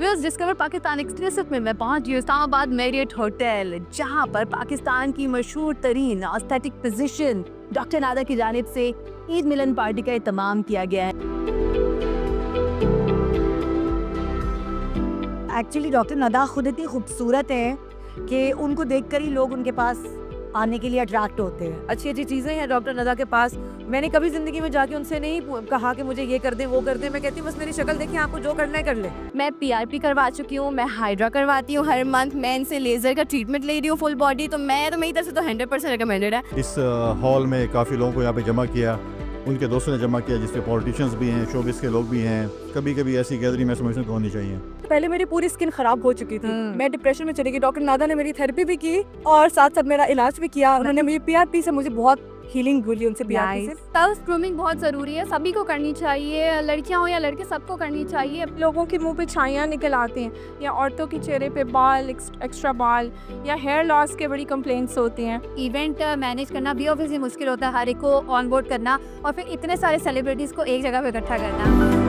Viewers, discover Pakistan exclusive में मैं पहुंच गई इस्लामाबाद मैरियट होटल, जहां पर पाकिस्तान की मशहूर तरीन एस्थेटिक फिजिशियन डॉक्टर नादा की जानिब से ईद मिलन पार्टी का एहतमाम किया गया है। एक्चुअली डॉक्टर नदा खुद इतनी खूबसूरत है कि उनको देखकर ही लोग उनके पास आने के लिए अट्रैक्ट होते हैं। अच्छी अच्छी चीज़ें हैं डॉक्टर नदा के पास। मैंने कभी ज़िंदगी में जाके उनसे नहीं कहा कि मुझे ये कर दें वो कर दें। मैं कहती हूँ बस मेरी शक्ल देखिए, आपको जो करना है कर ले। मैं पीआरपी करवा चुकी हूँ, मैं हाइड्रा करवाती हूँ हर मंथ, मैं इनसे लेजर का ट्रीटमेंट ले रही हूँ फुल बॉडी। तो मेरी तरफ से तो 100% रिकमेंडेड है। इस हॉल में काफ़ी लोगों को यहाँ पे जमा किया, उनके दोस्तों ने जमा किया, जिसमें पॉलिटिशियंस भी हैं, शोबिस के लोग भी हैं। कभी कभी ऐसी गैदरिंग मैं समझता हूँ कि होनी चाहिए। पहले मेरी पूरी स्किन खराब हो चुकी थी, मैं डिप्रेशन में चली गई। डॉक्टर नादा ने मेरी थेरेपी भी की और साथ साथ मेरा इलाज भी किया। उन्होंने मुझे पीआरपी से मुझे बहुत हीलिंग मिली उनसे। पीआरपी से सेल्फ ग्रूमिंग बहुत ज़रूरी है, सभी को करनी चाहिए, लड़कियां हो या लड़के, सबको करनी चाहिए। लोगों के मुंह पे छाइयाँ निकल आती हैं, या औरतों के चेहरे पे बाल एक्स्ट्रा बाल, या हेयर लॉस के बड़ी कंप्लेंट्स होती हैं। इवेंट मैनेज करना भी ऑब्वियसली मुश्किल होता है, हर एक को ऑन बोर्ड करना और फिर इतने सारे सेलिब्रिटीज़ को एक जगह पे इकट्ठा करना।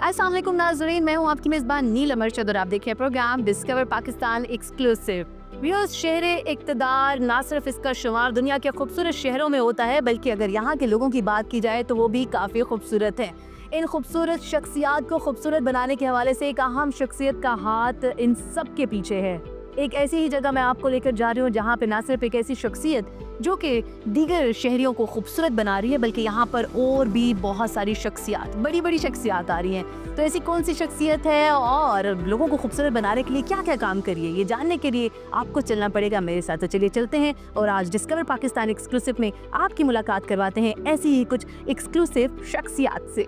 अस्सलाम वालेकुम नाज़रीन, मैं हूँ आपकी मेज़बान नीलम अरशद और आप देखिए programme discover Pakistan exclusive. Viewers, शहर इक़्तिदार ना सिर्फ इसका शुमार दुनिया के खूबसूरत शहरों में होता है, बल्कि अगर यहाँ के लोगों की बात की जाए तो वो भी काफ़ी खूबसूरत हैं। इन खूबसूरत शख्सियात को खूबसूरत बनाने के हवाले से एक अहम शख्सियत का हाथ इन सब के पीछे है। एक ऐसी ही जगह मैं आपको लेकर जा रही हूँ जहाँ पे ना सिर्फ एक ऐसी शख्सियत जो कि दीगर शहरियों को खूबसूरत बना रही है, बल्कि यहाँ पर और भी बहुत सारी शख्सियात, बड़ी बड़ी शख्सियात आ रही हैं। तो ऐसी कौन सी शख्सियत है और लोगों को खूबसूरत बनाने के लिए क्या क्या काम करिए, ये जानने के लिए आपको चलना पड़ेगा मेरे साथ। तो चलिए चलते हैं और आज डिस्कवर पाकिस्तान एक्सक्लूसिव में आपकी मुलाकात करवाते हैं ऐसी ही कुछ एक्सक्लूसिव शख्सियात से।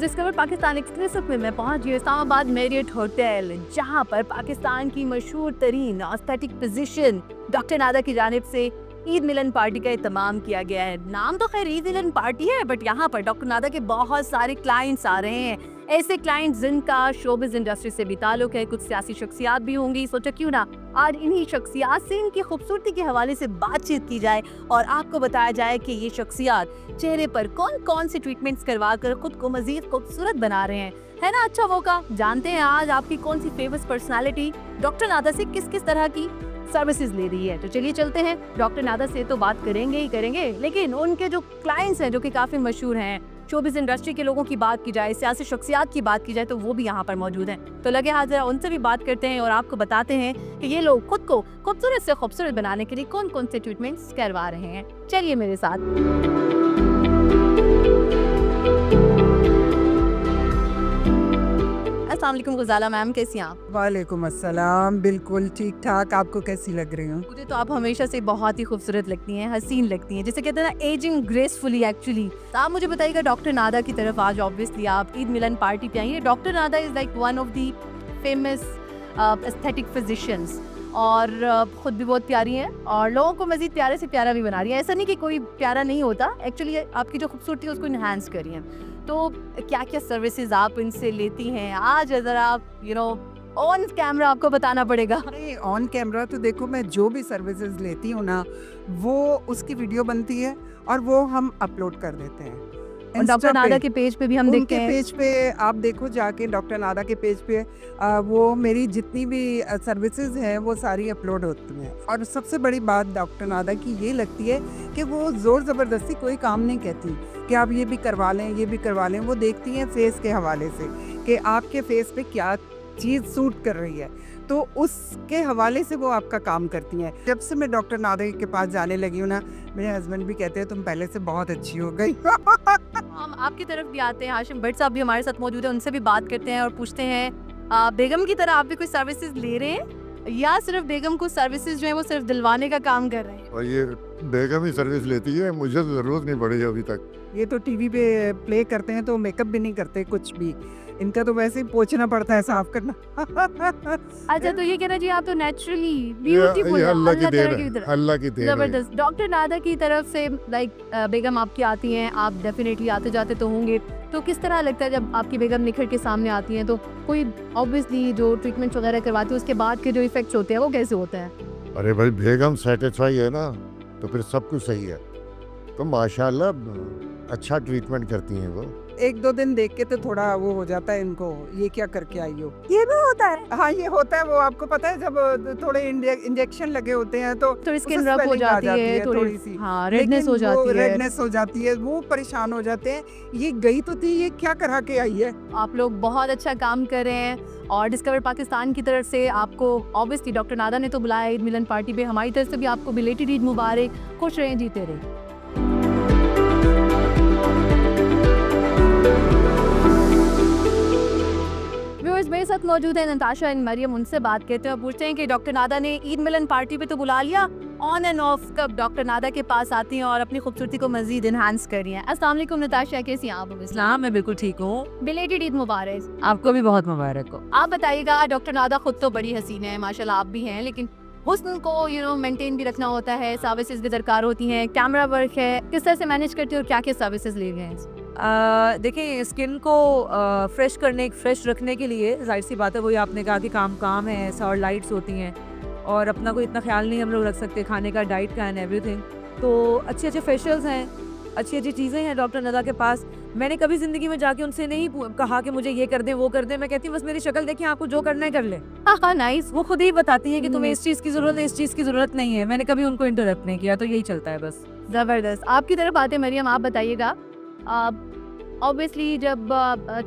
डिस्कवर पाकिस्तान एक्सक्लूसिव में मैं पहुंच गई इस्लामाबाद मैरियट होटल, जहां पर पाकिस्तान की मशहूर तरीन एस्थेटिक फिजिशियन डॉक्टर नादा की जानिब से ईद मिलन पार्टी का एहतमाम किया गया है। नाम तो खैर ईद मिलन पार्टी है, बट यहाँ पर डॉक्टर नादा के बहुत सारे क्लाइंट्स आ रहे हैं। ऐसे क्लाइंट्स जिनका शोबिज़ इंडस्ट्री से भी ताल्लुक है, कुछ सियासी शख्सियात भी होंगी। सोचा क्यों ना आज इन्हीं शख्सियात से इनकी खूबसूरती के हवाले से बातचीत की जाए और आपको बताया जाए कि ये शख्सियात चेहरे पर कौन कौन से ट्रीटमेंट्स करवा कर खुद को मजीद खूबसूरत बना रहे हैं। है ना अच्छा मौका। जानते हैं आज आपकी कौन सी फेमस पर्सनालिटी डॉक्टर नादा से किस किस तरह की सर्विसेज ले रही है। तो चलिए चलते हैं, डॉक्टर नादा से तो बात करेंगे ही करेंगे, लेकिन उनके जो क्लाइंट्स हैं जो कि काफ़ी मशहूर हैं, शोबिज़ इंडस्ट्री के लोगों की बात की जाए, सियासी शख्सियात की बात की जाए, तो वो भी यहाँ पर मौजूद हैं। तो लगे हाथ उनसे भी बात करते हैं और आपको बताते हैं कि ये लोग खुद को खूबसूरत से खूबसूरत बनाने के लिए कौन कौन से ट्रीटमेंट्स करवा रहे हैं। चलिए मेरे साथ। अस्सलाम वालेकुम गुज़ाला मैम, कैसी हैं आप? वालेकुम अस्सलाम, बिल्कुल ठीक ठाक। आपको कैसी लग रही हूँ? मुझे तो आप हमेशा से बहुत ही खूबसूरत लगती हैं, हसीन लगती हैं, जिसे कहते हैं ना एजिंग ग्रेसफुली एक्चुअली। तो आप मुझे बताइएगा डॉक्टर नादा की तरफ आज ऑब्वियसली आप ईद मिलन पार्टी पे आई हैं। Doctor Nada is like one of the famous aesthetic physicians और ख़ुद भी बहुत प्यारी हैं और लोगों को मज़ीद प्यारे से प्यारा भी बना रही हैं। ऐसा नहीं कि कोई प्यारा नहीं होता, एक्चुअली आपकी जो खूबसूरती है उसको इन्हांस करी हैं। तो क्या क्या सर्विसेज आप इनसे लेती हैं आज ज़रा आप ऑन कैमरा आपको बताना पड़ेगा। नहीं, ऑन कैमरा तो देखो, मैं जो भी सर्विसेज लेती हूँ ना, वो उसकी वीडियो बनती है और वो हम अपलोड कर देते हैं डॉक्टर नादा के पेज पे भी हम देखते हैं। पेज पे आप देखो जाके, डॉक्टर नादा के पेज पे वो मेरी जितनी भी सर्विसेज हैं वो सारी अपलोड होती हैं। और सबसे बड़ी बात डॉक्टर नादा की ये लगती है कि वो ज़ोर ज़बरदस्ती कोई काम नहीं कहती कि आप ये भी करवा लें, ये भी करवा लें। वो देखती हैं फेस के हवाले से कि आपके फेस पे क्या चीज़ सूट कर रही है, तो उसके हवाले से वो आपका काम करती हैं। जब से मैं डॉक्टर नादा के पास जाने लगी हूँ ना, मेरे हस्बैंड भी कहते हैं तुम पहले से बहुत अच्छी हो गई। हम आपकी तरफ भी आते हैं, हाशिम भट्ट साहब भी हमारे साथ मौजूद है, उनसे भी बात करते हैं और पूछते हैं बेगम की तरह आप भी कोई सर्विसेज ले रहे हैं या सिर्फ बेगम को सर्विसेज जो है वो सिर्फ दिलवाने का काम कर रहे हैं? और ये बेगम ही सर्विस लेती है, मुझे तो ज़रूरत नहीं पड़ी अभी तक। ये तो टीवी पे प्ले करते हैं तो मेकअप भी नहीं करते कुछ भी, इनका तो वैसे ही पोंछना पड़ता है, साफ करना। अच्छा, तो ये कहना चाहिए आप तो नेचुरली ये ब्यूटीफुल अल्लाह की देन की है, तरह। अल्लाह की देन है। जबरदस्त। डॉक्टर नादा की तरफ से बेगम आपकी आती हैं, आप डेफिनेटली आते जाते तो होंगे, तो किस तरह लगता है जब आपकी बेगम निखर के सामने आती हैं? तो कोई ऑब्वियसली जो ट्रीटमेंट वगैरह करवाती है उसके बाद के जो इफेक्ट्स होते हैं वो कैसे होते हैं? अरे भाई बेगम सेटिस्फाई है ना, तो फिर सब कुछ सही है। तो माशाल्लाह अच्छा ट्रीटमेंट करती हैं वो। एक दो दिन देख के तो थोड़ा वो हो जाता है इनको, ये क्या करके आई हो। ये भी होता है। हाँ ये होता है, वो आपको पता है जब थोड़े इंजेक्शन लगे होते हैं तो थोड़ी स्किन उससे रफ हो swelling आ जाती है, थोड़ी सी, हाँ, रेडनेस हो लेकिन वो जाती है। रेडनेस हो जाती है, वो परेशान हो जाते हैं। ये गई तो थी, ये क्या करा के आई है। आप लोग बहुत अच्छा काम कर रहे हैं और डिस्कवर पाकिस्तान की तरफ से आपको ऑब्वियसली डॉक्टर नादा ने तो बुलाया ईद मिलन पार्टी पे, हमारी तरफ से भी आपको बिलेटेड ईद मुबारक, खुश रहें, जीते रहें। व्यूअर्स मेरे साथ मौजूद है नताशा एंड मरियम, उनसे बात करते हैं और पूछते हैं कि डॉक्टर नादा ने ईद मिलन पार्टी पे तो बुला लिया, ऑन एंड ऑफ कब डॉक्टर नादा के पास आती हैं और अपनी खूबसूरती को मजीद इनहांस कर रही हैं। अस्सलाम वालेकुम नताशा, कैसी हैं आप? इस्लाम मैं बिल्कुल ठीक हूँ। बिलेटेड ईद मुबारक। आपको भी बहुत मुबारक हो। आप बताइएगा, डॉक्टर नादा खुद तो बड़ी हसीन है माशाल्लाह, आप भी हैं, लेकिन हुस्न को मेंटेन भी रखना होता है, सर्विसेज भी दरकार होती हैं, कैमरा वर्क है, किस तरह से मैनेज करते हो और क्या क्या सर्विसेज ले गए हैं? देखिए स्किन को फ्रेश करने, फ्रेश रखने के लिए जाहिर सी बात है, वही आपने कहा कि काम है, ऐसा और लाइट्स होती हैं और अपना कोई इतना ख्याल नहीं हम लोग रख सकते खाने का, डाइट का एंड एवरीथिंग। तो अच्छे फेशियल्स हैं, अच्छी चीज़ें हैं डॉक्टर नादा के पास। मैंने कभी ज़िंदगी में जाके उनसे नहीं कहा कि मुझे ये कर दें वो कर दें, मैं कहती हूँ बस मेरी शक्ल देखिए, आपको जो करना है कर ले। हाँ नाइस। वो खुद ही बताती हैं कि तुम्हें इस चीज़ की ज़रूरत है, इस चीज़ की ज़रूरत नहीं है। मैंने कभी उनको इंटरप्ट नहीं किया, तो यही चलता है बस। ज़बरदस्त। आपकी तरफ आते हैं मरियम, आप बताइएगा, ऑब्वियसली जब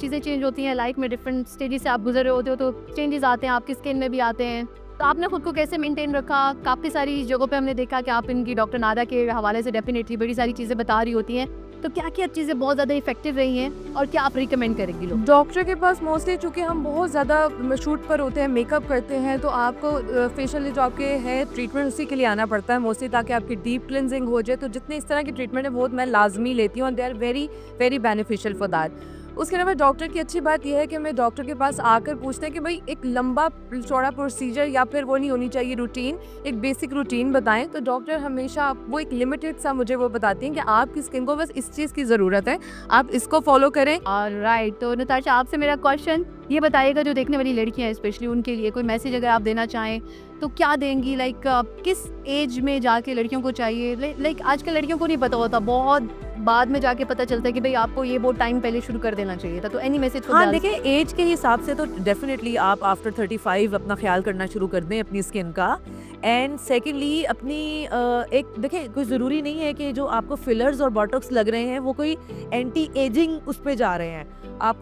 चीज़ें चेंज होती हैं लाइफ में, डिफरेंट स्टेजेस से आप गुजर रहे होते हो तो चेंजेस आते हैं, आपकी स्किन में भी आते हैं, तो आपने खुद को कैसे मेंटेन रखा? काफ़ी सारी जगहों पे हमने देखा कि आप इनकी डॉक्टर नादा के हवाले से डेफिनेटली बड़ी सारी चीज़ें बता रही होती हैं, तो क्या क्या चीज़ें बहुत ज़्यादा इफेक्टिव रही हैं और क्या आप रिकमेंड करेंगी लोग? डॉक्टर के पास मोस्टली चूँकि हम बहुत ज़्यादा शूट पर होते हैं, मेकअप करते हैं, तो आपको फेशियल जो आपके है ट्रीटमेंट उसी के लिए आना पड़ता है मोस्टली, ताकि आपकी डीप क्लिनजिंग हो जाए। तो जितने इस तरह की ट्रीटमेंट है वो मैं लाजमी लेती हूँ और they are very very beneficial for that. उसके अलावा डॉक्टर की अच्छी बात यह है कि हमें डॉक्टर के पास आकर पूछते हैं कि भाई एक लंबा चौड़ा प्रोसीजर या फिर वो नहीं होनी चाहिए रूटीन, एक बेसिक रूटीन बताएं। तो डॉक्टर हमेशा वो एक लिमिटेड सा मुझे वो बताती हैं कि आपकी स्किन को बस इस चीज़ की ज़रूरत है, आप इसको फॉलो करें। राइट, तो नताशा आपसे मेरा क्वेश्चन ये बताइएगा, जो देखने वाली लड़कियां हैं स्पेशली उनके लिए कोई मैसेज अगर आप देना चाहें तो क्या देंगी? लाइक किस एज में जाके लड़कियों को चाहिए? लाइक आजकल लड़कियों को नहीं पता होता, बहुत बाद में जाके पता चलता है कि भाई आपको ये बहुत टाइम पहले शुरू कर देना चाहिए था, तो एनी मैसेज? हाँ देखिए, एज के हिसाब से तो डेफिनेटली आप आफ्टर 35 अपना ख्याल करना शुरू कर दें अपनी स्किन का। एंड सेकेंडली अपनी एक देखिए, कोई ज़रूरी नहीं है कि जो आपको फिलर्स और बॉटॉक्स लग रहे हैं वो कोई एंटी एजिंग उस पर जा रहे हैं। आप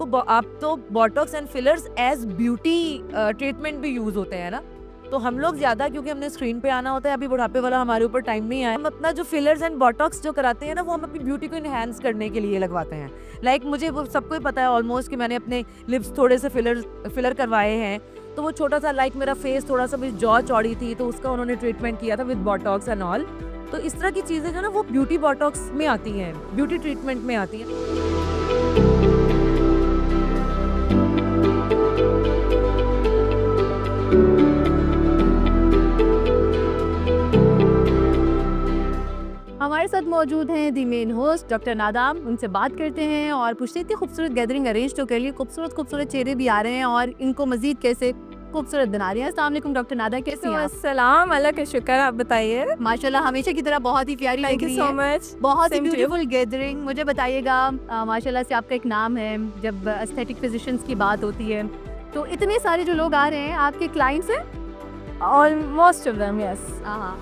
तो botox and fillers as beauty treatment भी यूज़ होते हैं ना, तो हम लोग ज़्यादा क्योंकि हमने स्क्रीन पे आना होता है, अभी बुढ़ापे वाला हमारे ऊपर टाइम नहीं आया, हम अपना जो फिलर्स एंड बॉटॉक्स जो कराते हैं ना, वो हम अपनी ब्यूटी को इन्हांस करने के लिए लगवाते हैं। लाइक मुझे वो सबको ही पता है ऑलमोस्ट कि मैंने अपने लिप्स थोड़े से फिलर करवाए हैं, तो वो छोटा सा लाइक मेरा फेस थोड़ा सा भी जॉ चौड़ी थी, तो उसका उन्होंने ट्रीटमेंट किया था विद बॉटॉक्स एंड ऑल। तो इस तरह की चीज़ें जो ना वो ब्यूटी बॉटॉक्स में आती हैं, ब्यूटी ट्रीटमेंट में आती हैं। हमारे साथ मौजूद हैं दी मेन होस्ट डॉक्टर नादाम, उनसे बात करते हैं और पूछते हैं इतनी खूबसूरत गैदरिंग अरेंज तो कर लिए, खूबसूरत चेहरे भी आ रहे हैं और इनको मजीद कैसे खूबसूरत बना रही है। अस्सलाम वालेकुम डॉक्टर नादा, कैसी हैं आप? अस्सलाम, अल्लाह का शुक्र, आप बताइए। माशाल्लाह हमेशा की तरह बहुत ही प्यारी थैंक लग यू रही सो है, मच। बहुत ही Same to you. Beautiful gathering. मुझे बताइएगा, माशाल्लाह से आपका एक नाम है, जब एस्थेटिक फिजिशियंस की बात होती है तो इतने सारे जो लोग आ रहे हैं आपके क्लाइंट्स हैं? Almost of them, yes. हाँ,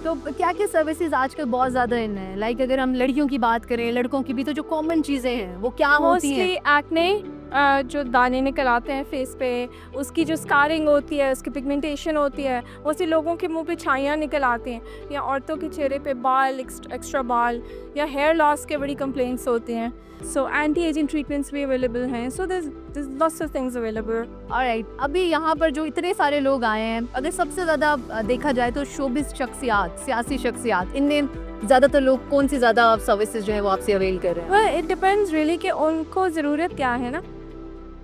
तो क्या क्या सर्विसेज आजकल बहुत ज़्यादा इन है? लाइक अगर हम लड़कियों की बात करें, लड़कों की भी, तो जो कॉमन चीज़ें हैं वो क्या होती हैं? मोस्टली एक्ने, जो दाने निकल आते हैं फेस पे, उसकी जो स्कारिंग होती है, उसकी पिगमेंटेशन होती है, उससे लोगों के मुंह पे छाइयाँ निकल आती हैं, या औरतों के चेहरे पे बाल, एक्स्ट्रा बाल, या हेयर लॉस के बड़ी कंप्लेंट्स होती हैं। सो एंटी एजिंग ट्रीटमेंट्स भी अवेलेबल हैं। सो there's lots of things available. Alright, अभी यहाँ पर जो इतने सारे लोग आए हैं, अगर सबसे ज़्यादा देखा जाए तो शोबिस शख्सियात, सियासी शख्सियात, इनमें ज़्यादातर लोग कौन सी ज़्यादा सर्विसेज जो है वो आपसे अवेल कर रहे हैं? Well, it depends really कि उनको ज़रूरत क्या है ना।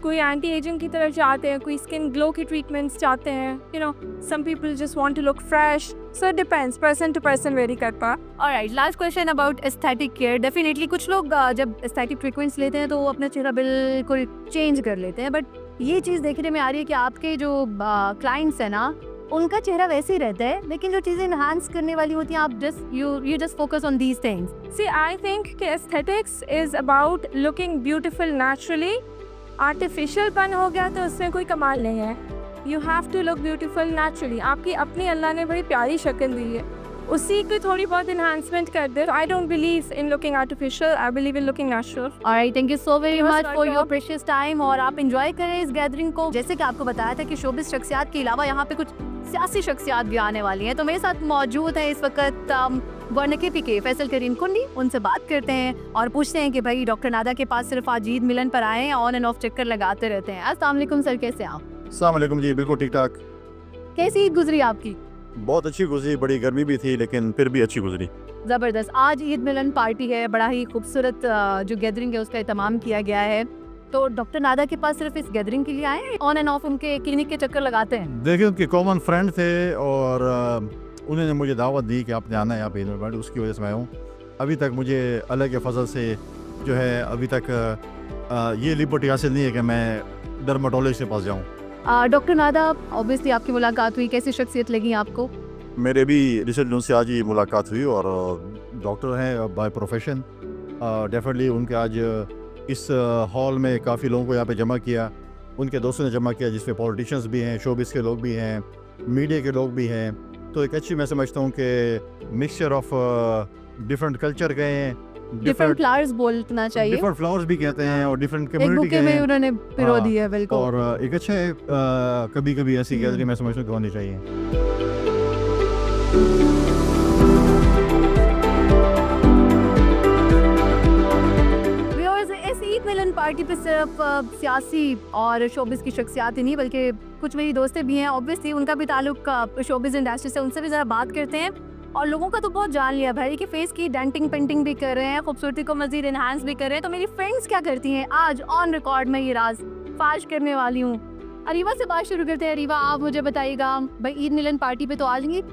कोई एंटी एजिंग की तरफ चाहते हैं, कोई स्किन ग्लो की ट्रीटमेंट्स चाहते हैं, you know, some people just want to look fresh. So it depends, person to person very करता है। Alright, last question about aesthetic care. Definitely कुछ लोग जब एस्थेटिक ट्रीटमेंट्स लेते हैं तो वो अपना चेहरा बिल्कुल चेंज कर लेते हैं, बट ये चीज़ देखने में आ रही है कि आपके जो क्लाइंट्स हैं ना, उनका चेहरा वैसे ही रहता है, लेकिन जो चीज़ें इन्हांस करने वाली होती हैं, आप you just focus on these things. See, I think कि aesthetics is about looking beautiful naturally. Artificial पन हो गया तो उसमें कोई कमाल नहीं है। You have to look beautiful naturally. आपकी अपनी अल्लाह ने बड़ी प्यारी शक्ल दी है, उसी की थोड़ी बहुत इन्हांसमेंट कर दे। I don't believe in looking artificial, I believe in looking natural. Alright, thank you so very Most much for your welcome. Precious time, और आप एंजॉय करें इस गैदरिंग को। जैसे कि आपको बताया था कि शोबिस शख्सियात के अलावा यहाँ पे कुछ सियासी शख्सियात भी आने वाली हैं, तो मेरे साथ मौजूद है इस वक्त वर्नकेपी के फैसल करीम कुंडी। उनसे बात करते हैं और पूछते हैं कि भाई डॉक्टर नादा के पास सिर्फ आज ईद मिलन पर आए हैं, ऑन एंड ऑफ चक्कर लगाते रहते हैं। अस्सलाम वालेकुम सर, कैसे हैं आप? अस्सलाम वालेकुम जी, बिल्कुल ठीक ठाक। कैसी ईद गुजरी आपकी? बहुत अच्छी गुजरी, बड़ी गर्मी भी थी लेकिन फिर भी अच्छी गुजरी। ज़बरदस्त। आज ईद मिलन पार्टी है, बड़ा ही खूबसूरत जो गैदरिंग है उसका एहतमाम किया गया है, तो डॉक्टर नादा के पास सिर्फ इस गैदरिंग के लिए आए हैं, ऑन एंड ऑफ उनके क्लिनिक के चक्कर लगाते हैं? देखिए, उनके कॉमन फ्रेंड थे और उन्होंने मुझे दावत दी कि आपने आना है यहाँ पे ईद मिलन, उसकी वजह से मैं आया हूँ। अभी तक मुझे अल्लाह के फजल से जो है अभी तक ये लिबर्टी हासिल नहीं है कि मैं डर्माटोलॉजिस्ट के पास जाऊँ। डॉक्टर नादा, ऑब्वियसली आपकी मुलाकात हुई, कैसी शख्सियत लगी आपको? मेरे भी रिसेंट उनसे आज ही मुलाकात हुई और डॉक्टर हैं बाय प्रोफेशन। डेफिनेटली उनके आज इस हॉल में काफ़ी लोगों को यहाँ पे जमा किया, उनके दोस्तों ने जमा किया, जिसमें पॉलिटिशियंस भी हैं, शोबिस के लोग भी हैं, मीडिया के लोग भी हैं। तो एक अच्छी, मैं समझता हूँ कि मिक्सचर ऑफ डिफरेंट कल्चर गए हैं, डिफरेंट फ्लावर्स बोलना चाहिए, डिफरेंट फ्लावर्स भी कहते हैं, और डिफरेंट एक कम्युनिटी बुके के में हैं। उन्होंने पिरो हाँ, दी है, बिल्कुल। और एक अच्छा है, कभी कभी ऐसी गैदरिंग मैं समझता हूँ कि होनी चाहिए। इस ईद मिलन पार्टी पे सिर्फ सियासी और शोबिस की शख्सियात ही नहीं, बल्कि कुछ मेरी दोस्तें भी हैं, ऑब्वियसली उनका भी ताल्लुक शोबिस इंडस्ट्री से, उनसे भी ज़रा बात करते हैं। और लोगों का तो बहुत जान लिया भाई कि फेस की डेंटिंग पेंटिंग भी कर रहे हैं, खूबसूरती को मजीद इन्हांस भी कर रहे हैं। तो मेरी फ्रेंड्स क्या करती हैं, आज ऑन रिकॉर्ड में ये राज फाश करने वाली हूँ। अरीवा से बात शुरू करते हैं। अरीवा, आप मुझे बताइएगा, भाई ईद मिलन पार्टी पे तो आ जाएंगे,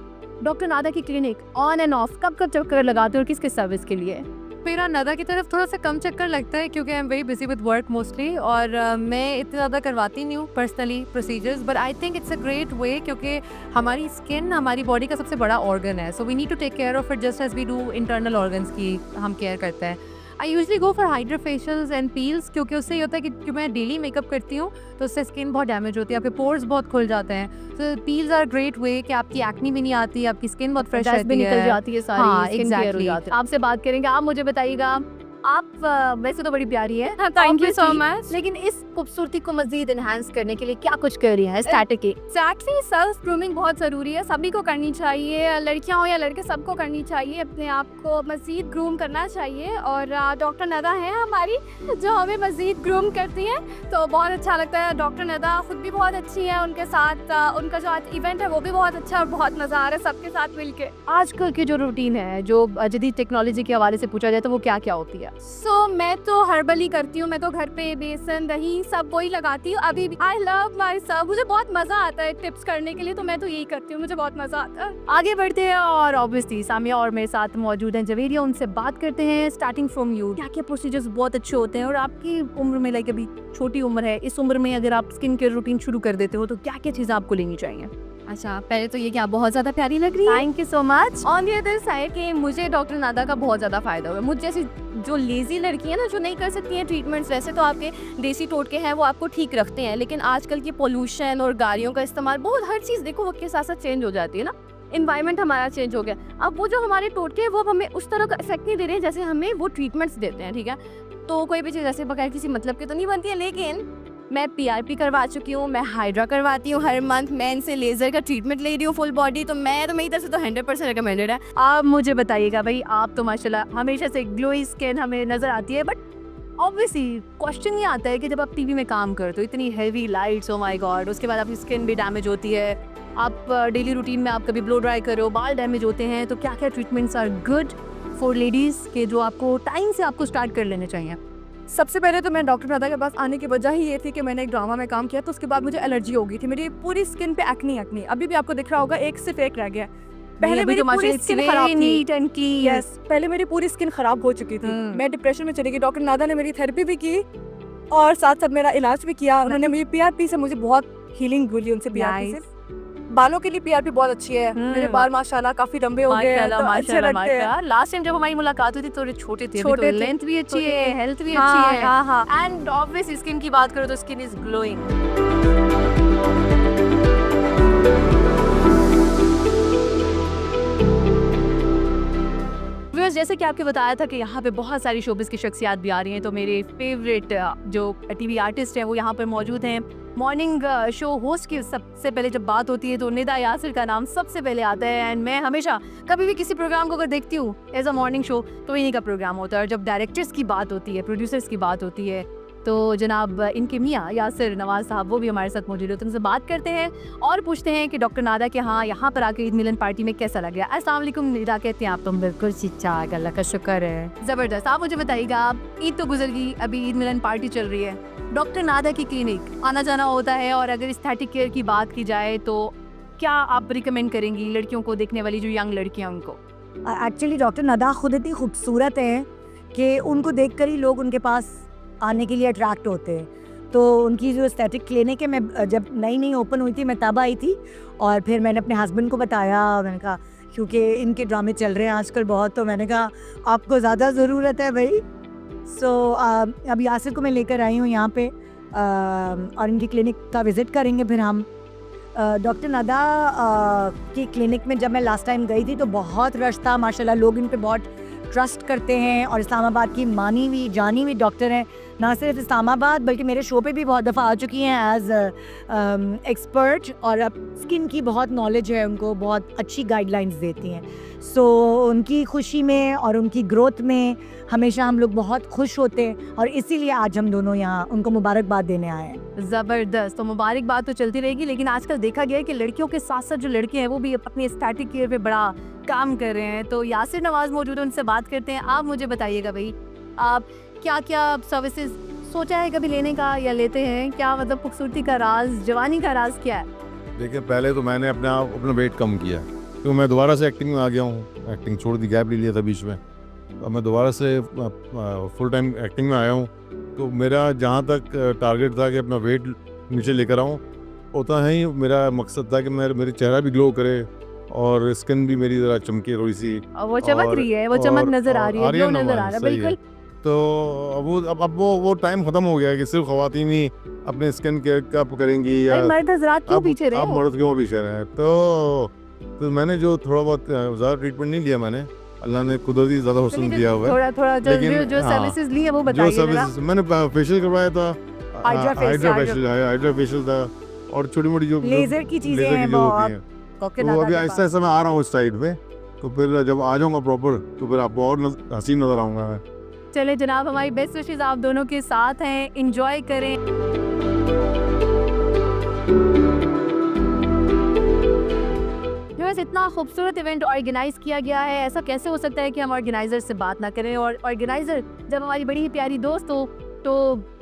डॉक्टर नादा की क्लिनिक ऑन एंड ऑफ कब कब चक्कर लगाते हो और किस किस सर्विस के लिए? मेरा नादा की तरफ थोड़ा सा कम चक्कर लगता है क्योंकि I am very busy with work mostly, और मैं इतना ज़्यादा करवाती नहीं हूँ personally procedures, but I think it's a great way, क्योंकि हमारी स्किन हमारी बॉडी का सबसे बड़ा ऑर्गन है, so we need to take care of it just as we do internal organs की हम केयर करते हैं। I usually go for hydra facials and peels, क्योंकि उससे ये होता है कि मैं डेली मेकअप करती हूँ तो उससे स्किन बहुत डैमेज होती है, आपके पोर्स बहुत खुल जाते हैं। तो पील्स आर ग्रेट वे कि आपकी एक्नी भी नहीं आती, आपकी स्किन बहुत फ्रेश डस्ट भी रहती निकल है। जाती है सारी, हाँ, स्किन केयर हो exactly. जाती है। आपसे बात करेंगे, आप मुझे बताइएगा, आप वैसे तो बड़ी प्यारी है, thank you so obviously, much. लेकिन इस खूबसूरती को मजीद एनहांस करने के लिए क्या कुछ कर रही हैं स्टैटिक की? एग्जैक्टली, सेल्फ ग्रूमिंग बहुत ज़रूरी है, सभी को करनी चाहिए, लड़कियां हो या लड़के, सबको करनी चाहिए, अपने आप को मज़ीद ग्रूम करना चाहिए। और डॉक्टर नदा हैं हमारी जो हमें मज़ीद ग्रूम करती हैं, तो बहुत अच्छा लगता है। डॉक्टर नदा खुद भी बहुत अच्छी है, उनके साथ उनका जो आज इवेंट है वो भी बहुत अच्छा और बहुत मज़ा आ रहा है सबके साथ मिलके। आजकल की जो रूटीन है, जो जदीद टेक्नोलॉजी के हवाले से पूछा जाए तो वो क्या क्या होती है? सो मैं तो हर्बली करती हूँ, मैं तो घर पे बेसन दही सब वही लगाती हूँ। अभी आई लव माई सेल्फ, मुझे बहुत मज़ा आता है टिप्स करने के लिए, तो मैं तो यही करती हूँ, मुझे बहुत मज़ा आता है। आगे बढ़ते हैं और ऑब्वियसली सामिया और मेरे साथ मौजूद हैं जवेरिया, उनसे बात करते हैं। स्टार्टिंग फ्रॉम यू, क्या क्या प्रोसीजर्स बहुत अच्छे होते हैं, और आपकी उम्र में, लाइक अभी छोटी उम्र है, इस उम्र में अगर आप स्किन केयर रूटीन शुरू कर देते हो तो क्या क्या चीज़ें आपको लेनी चाहिए? अच्छा, पहले तो ये कि आप बहुत ज़्यादा प्यारी लग रही है। Thank you so much. On the other side कि मुझे डॉक्टर नादा का बहुत ज़्यादा फ़ायदा हुआ। मुझ जैसी जो लेज़ी लड़की है ना, जो नहीं कर सकती हैं ट्रीटमेंट्स, वैसे तो आपके देसी टोटके हैं वो आपको ठीक रखते हैं, लेकिन आजकल की पोल्यूशन और गाड़ियों का इस्तेमाल, बहुत हर चीज़ देखो वक्त के साथ साथ चेंज हो जाती है ना, इन्वायरमेंट हमारा चेंज हो गया। अब वो जो हमारे टोटके हैं वो अब हमें उस तरह का इफेक्ट नहीं दे रहे हैं जैसे हमें वो ट्रीटमेंट्स देते हैं, ठीक है। तो कोई भी चीज़ ऐसे बगैर किसी मतलब के तो नहीं बनती है। लेकिन मैं PRP करवा चुकी हूँ, मैं हाइड्रा करवाती हूँ हर मंथ, मैं इनसे लेज़र का ट्रीटमेंट ले रही हूँ फुल बॉडी, तो मेरी तरफ से तो 100% रिकमेंडेड है। आप मुझे बताइएगा भाई, आप तो माशाल्लाह हमेशा से ग्लोई स्किन हमें नज़र आती है, बट ऑब्वियसली क्वेश्चन ये आता है कि जब आप टीवी में काम करते हो, इतनी heavy lights, oh my God, उसके बाद आपकी स्किन भी डैमेज होती है, आप डेली रूटीन में आप कभी ब्लो ड्राई करो, बाल डैमेज होते हैं, तो क्या क्या treatments are good for ladies के जो आपको टाइम से आपको स्टार्ट कर लेने चाहिए? सबसे पहले तो मैं डॉक्टर नादा के पास आने की वजह ही ये थी कि मैंने एक ड्रामा में काम किया, तो उसके बाद मुझे एलर्जी हो गई थी, मेरी पूरी स्किन पे एक्नी अभी भी आपको दिख रहा होगा, एक सिर्फ एक रह गया। पहले मेरी पूरी स्किन खराब थी, नीट एंड क्लीन। यस, पहले मेरी पूरी स्किन खराब हो चुकी थी, मैं डिप्रेशन में चली गई। डॉक्टर नादा ने मेरी थेरेपी भी की और साथ साथ मेरा इलाज भी किया। उन्होंने मुझे PRP से मुझे बहुत हीलिंग मिली उनसे। PRP से बालों के लिए PRP बहुत अच्छी है। मेरे बाल माशाल्लाह काफी लंबे हो गए हैं, तो अच्छे लगते हैं। लास्ट टाइम जब हमारी मुलाकात हुई थी थोड़े छोटे थे, छोटे तो थे, लेंथ भी अच्छी छोटे है, थे। हेल्थ भी हाँ, अच्छी है, हाँ। एंड ऑब्वियसली स्किन की बात करो तो स्किन इज ग्लोइंग। जैसे कि आपके बताया था कि यहाँ पे बहुत सारी शोबिस की शख्सियात भी आ रही हैं, तो मेरे फेवरेट जो टीवी आर्टिस्ट हैं वो यहाँ पर मौजूद हैं। मॉर्निंग शो होस्ट की सबसे पहले जब बात होती है तो निदा यासिर का नाम सबसे पहले आता है, एंड मैं हमेशा कभी भी किसी प्रोग्राम को अगर देखती हूँ एज अ मॉर्निंग शो तो इन्हीं का प्रोग्राम होता है। और जब डायरेक्टर्स की बात होती है, प्रोड्यूसर्स की बात होती है, तो जनाब इनके मियाँ यासिर नवाज साहब वो भी हमारे साथ मौजूद होते हैं। उनसे बात करते हैं और पूछते हैं कि डॉक्टर नादा के यहाँ पर आके ईद मिलन पार्टी में कैसा लग गया। अस्सलाम वालेकुम निदा, कहते हैं आप? तुम बिल्कुल ठीक, अल्लाह का शुक्र है, ज़बरदस्त। आप मुझे बताइएगा, आप ईद तो गुजर गई, अभी ईद मिलन पार्टी चल रही है, डॉक्टर नादा की क्लिनिक आना जाना होता है, और अगर एस्थेटिक केयर की बात की जाए तो क्या आप रिकमेंड करेंगी लड़कियों को, देखने वाली जो यंग लड़कियाँ उनको? एक्चुअली डॉक्टर नदा खुद इतनी खूबसूरत हैं कि उनको देखकर ही लोग उनके पास आने के लिए अट्रैक्ट होते हैं। तो उनकी जो एस्थेटिक क्लिनिक है, मैं जब नई ओपन हुई थी मैं तब आई थी, और फिर मैंने अपने हस्बैंड को बताया, मैंने कहा क्योंकि इनके ड्रामे चल रहे हैं आजकल बहुत, तो मैंने कहा आपको ज़्यादा ज़रूरत है भाई। सो अब यासिर को मैं लेकर आई हूँ यहाँ पे, और इनकी क्लिनिक का विज़िट करेंगे फिर हम। डॉक्टर नदा की क्लिनिक में जब मैं लास्ट टाइम गई थी तो बहुत रश था माशाल्लाह, लोग इन पे बहुत ट्रस्ट करते हैं, और इस्लामाबाद की मानी हुई जानी हुई डॉक्टर हैं, ना सिर्फ इस्लामाबाद बल्कि मेरे शो पे भी बहुत दफ़ा आ चुकी हैं एज एक्सपर्ट, और अब स्किन की बहुत नॉलेज है उनको, बहुत अच्छी गाइडलाइंस देती हैं। सो उनकी खुशी में और उनकी ग्रोथ में हमेशा हम लोग बहुत खुश होते हैं, और इसीलिए आज हम दोनों यहाँ उनको मुबारकबाद देने आए हैं। ज़बरदस्त, तो मुबारकबाद तो चलती रहेगी, लेकिन आजकल देखा गया है कि लड़कियों के साथ साथ जो लड़के हैं वो भी अपनी एस्थेटिक केयर पे बड़ा काम कर रहे हैं। तो यासिर नवाज मौजूद है, उनसे बात करते हैं। आप मुझे बताइएगा भाई, आप क्या क्या सर्विसेज सोचा है कभी लेने का, या लेते हैं क्या? मतलब खूबसूरती का राज, जवानी का राज क्या है? देखिए, पहले तो मैंने अपना वेट कम किया, तो मैं दोबारा से एक्टिंग में आ गया हूँ। एक्टिंग छोड़ दी, गैप ले लिया था बीच में, अब मैं दोबारा से फुल टाइम एक्टिंग में आया हूँ। तो मेरा जहाँ तक टारगेट था कि अपना वेट नीचे लेकर आऊँ, उतना ही मेरा मकसद था कि मेरे चेहरा भी ग्लो करे और स्किन भी मेरी ज़रा चमके थोड़ी सी। वो चमक रही है, वो चमक नजर आ रही है, ग्लो ना, नजर आ रहा है, सही है। बिल्कुल। तो अब वो टाइम ख़त्म हो गया है कि सिर्फ ख़वातीन ही अपने स्किन केयर कब करेंगी, या भाई मर्द हजरात क्यों पीछे रहे? अब मर्द क्यों पीछे रहे? तो मैंने जो थोड़ा बहुत ज़्यादा ट्रीटमेंट नहीं लिया, मैंने अल्लाह ने कुदरती ज़्यादा हुस्न दिया हुआ है। थोड़ा जो हाँ, सर्विसेज ली है वो जो बताइए जरा। सर्विसेज मैंने फेशियल करवाया था, हाइड्रा फेशियल था, और छोटी मोटी जो लेज़र की चीज़ें लेज़र की हैं जो वो होती हैं। डॉक्टर तो नदा अभी के आहिस्ता पास। आहिस्ता मैं आ रहा हूँ उस साइड पे, तो फिर जब आ जाऊँगा प्रॉपर तो फिर आपको और हसीन नज़र आऊँगा मैं। चले जनाब, हमारी बेस्ट विशेस आप दोनों के साथ हैं, एंजॉय करें। बस इतना खूबसूरत इवेंट ऑर्गेनाइज किया गया है, ऐसा कैसे हो सकता है कि हम ऑर्गेनाइजर से बात ना करें? और ऑर्गेनाइजर जब हमारी बड़ी ही प्यारी दोस्त हो तो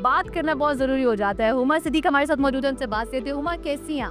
बात करना बहुत ज़रूरी हो जाता है। हुमा सिद्दीक हमारे साथ मौजूद है, उनसे बात करते हैं। हुमा, कैसी हैं?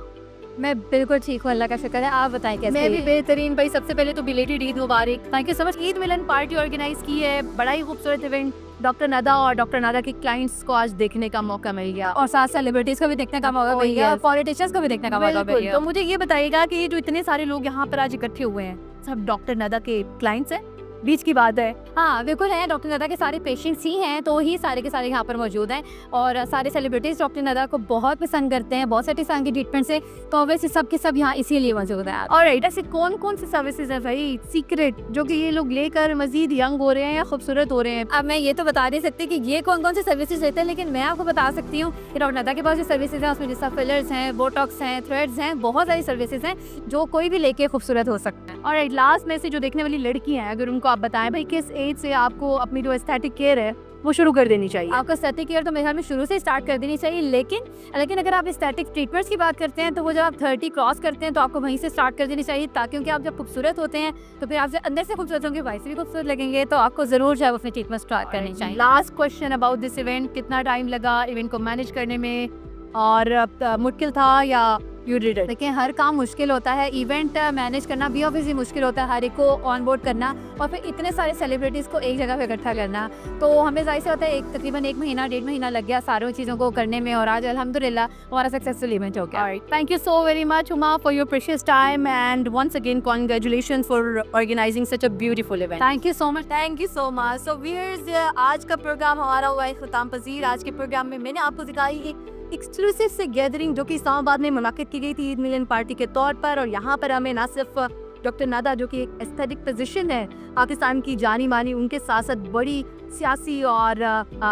मैं बिल्कुल ठीक हूँ, अल्लाह का शुक्र है। आप बताएं कैसे? मैं भी बेहतरीन भाई। सबसे पहले तो बिलेटेड ईद मुबारक, thank you so much. Eid मिलन पार्टी ऑर्गेनाइज की है, बड़ा ही खूबसूरत इवेंट। डॉक्टर नदा और डॉक्टर नदा के क्लाइंट्स को आज देखने का मौका मिल गया, और साथ सेलिब्रिटीज को भी देखने का मौका मिल गया, पॉलिटिशियंस को भी देखने का मौका मिल बिल्कुल। गया। तो मुझे ये बताइएगा कि ये जो इतने सारे लोग यहाँ पर आज इकट्ठे हुए हैं, सब डॉक्टर नदा के क्लाइंट्स हैं? बीच की बात है। हाँ बिल्कुल है, डॉक्टर नदा के सारे पेशेंट्स ही हैं तो ही सारे के सारे यहाँ पर मौजूद हैं और सारे सेलिब्रिटीज़ डॉक्टर नदा को बहुत पसंद करते हैं, बहुत सेटिस्फाइंग की ट्रीटमेंट से, तो ऑब्वियसली सब के सब यहाँ इसीलिए मौजूद हैं। और ऐसे कौन कौन सी सर्विसेज है भाई सीक्रेट जो कि ये लोग लेकर मजीद यंग हो रहे हैं या खूबसूरत हो रहे हैं? अब मैं ये तो बता नहीं सकती कि ये कौन कौन से सर्विसेज लेते हैं, लेकिन मैं आपको बता सकती हूँ कि डॉक्टर नदा के पास जो सर्विसेज हैं उसमें जैसा फिलर्स हैं, बोटॉक्स हैं, थ्रेड्स हैं, बहुत सारी सर्विसेज हैं जो कोई भी लेके खूबसूरत हो सकता है। और लास्ट में से जो देखने वाली लड़की हैं, अगर उनको आप बताएं भाई किस एज से आपको अपनी जो एस्थेटिक केयर है वो शुरू कर देनी चाहिए? आपको एस्थेटिक केयर तो मेरे ख्याल में शुरू से स्टार्ट कर देनी चाहिए, लेकिन अगर आप एस्थेटिक ट्रीटमेंट्स की बात करते हैं तो वो जब आप 30 क्रॉस करते हैं तो आपको वहीं से स्टार्ट कर देनी चाहिए, ताकि क्योंकि आप जब खूबसूरत होते हैं तो फिर आप जब अंदर से खूबसूरत होंगे वैसे भी खूबसूरत लगेंगे, तो आपको ज़रूर जो है अपनी ट्रीटमेंट स्टार्ट करनी चाहिए। Last question about this event, कितना टाइम लगा इवेंट को मैनेज करने में और मुश्किल था या यू डिड इट? देखिए हर काम मुश्किल होता है, इवेंट मैनेज करना भी ऑब्वियसली मुश्किल होता है, हर एक को ऑन बोर्ड करना और फिर इतने सारे सेलिब्रिटीज़ को एक जगह पे इकट्ठा करना, तो हमें जाहिर से होता है एक तकरीबन 1 महीना 1.5 महीना लग गया सारी चीज़ों को करने में और आज अल्हम्दुलिल्लाह हमारा सक्सेसफुल इवेंट हो गया। Thank you so very much, Huma, for your precious time, and once again, congratulations for organizing such a beautiful event. Thank you so much. Thank you so much. So viewers, आज का programme हमारा हुआ है ख़त्म पजीर। आज के programme में मैंने आपको दिखाई एक एक्सक्लूसिव से गैदरिंग जो कि इस्लामाबाद में मुनाकिद की गई थी ईद मिलन पार्टी के तौर पर, और यहाँ पर हमें ना सिर्फ डॉक्टर नदा जो कि एक एस्थेटिक फिजिशियन है पाकिस्तान की जानी मानी, उनके साथ साथ बड़ी सियासी और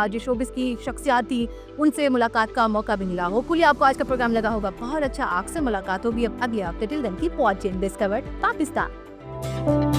जो शोबिस की शख्सियात थी उनसे मुलाकात का मौका भी मिला। होपफुली आपको आज का प्रोग्राम लगा होगा बहुत अच्छा। आपसे मुलाकात होगी अब अगले हफ्ते। Till then keep watching discovered Pakistan.